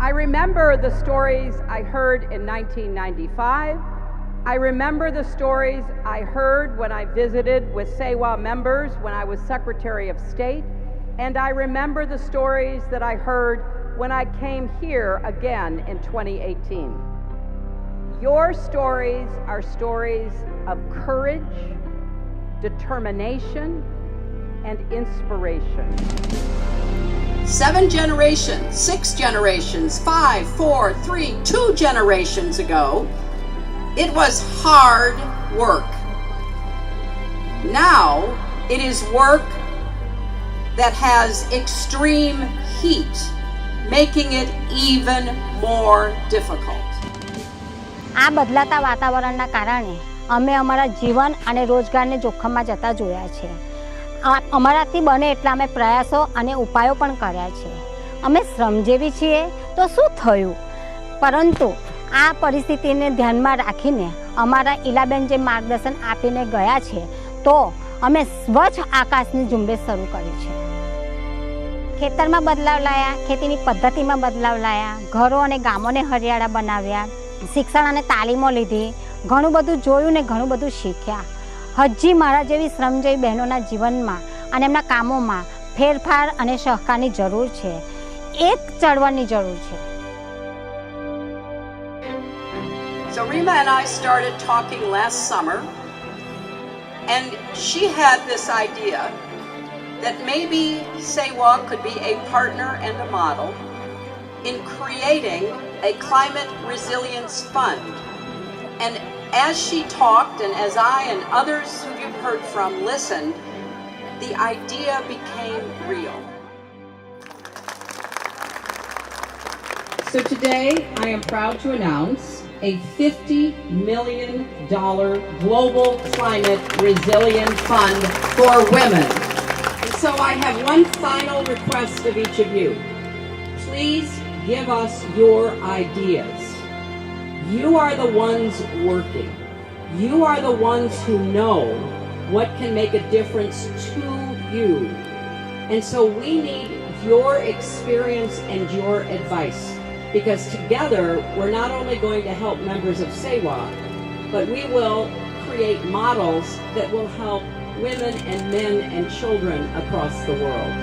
I remember the stories I heard in 1995. I remember the stories I heard when I visited with SEWA members when I was Secretary of State, and I remember the stories that I heard when I came here again in 2018. Your stories are stories of courage, determination, and inspiration. 7 generations, 6 generations, 5, 4, 3, 2 generations ago, it was hard work. Now it is work that has extreme heat, making it even more difficult. આ બદલાતા વાતાવરણના કારણે અમે અમારા જીવન અને રોજગારને જોખમમાં જતા જોયા છે. અમારાથી બને એટલા અમે પ્રયાસો અને ઉપાયો પણ કર્યા છે. અમે શ્રમજીવી છીએ તો શું થયું, પરંતુ આ પરિસ્થિતિને ધ્યાનમાં રાખીને અમારા ઈલાબેન જે માર્ગદર્શન આપીને ગયા છે તો અમે સ્વચ્છ આકાશની ઝુંબેશ શરૂ કરી છે. ખેતરમાં બદલાવ લાયા, ખેતીની પદ્ધતિમાં બદલાવ લાયા, ઘરો અને ગામોને હરિયાળા બનાવ્યા, શિક્ષણ અને તાલીમો લીધી, ઘણું બધું જોયું ને ઘણું બધું શીખ્યા. હજી મારા જેવી શ્રમજીવી બહેનોના જીવનમાં અને એમના કામોમાં ફેરફાર અને સહકારની જરૂર છે. એક ચળવળની જરૂર છે. So Rima and I started talking last summer, and she had this idea that maybe SEWA could be a partner and a model in creating a climate resilience fund. And as she talked, and as I and others who you've heard from listened, the idea became real. So today I am proud to announce a $50 million global climate resilience fund for women. And so I have one final request of each of you. Please give us your ideas. You are the ones working. You are the ones who know what can make a difference to you. And so we need your experience and your advice, because together we're not only going to help members of SEWA, but we will create models that will help women and men and children across the world.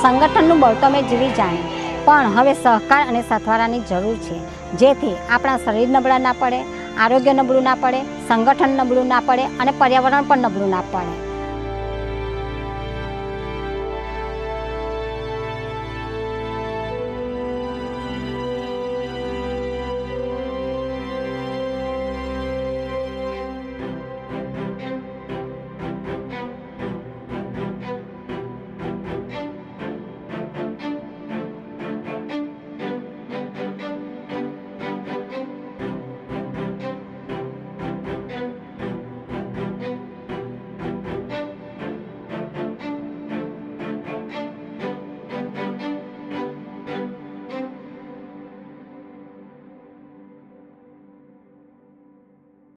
સંગઠનનું બળ તો અમે જીવી જાણે, પણ હવે સહકાર અને સથવારાની જરૂર છે, જેથી આપણા શરીર નબળા ના પડે, આરોગ્ય નબળું ના પડે, સંગઠન નબળું ના પડે અને પર્યાવરણ પણ નબળું ના પડે.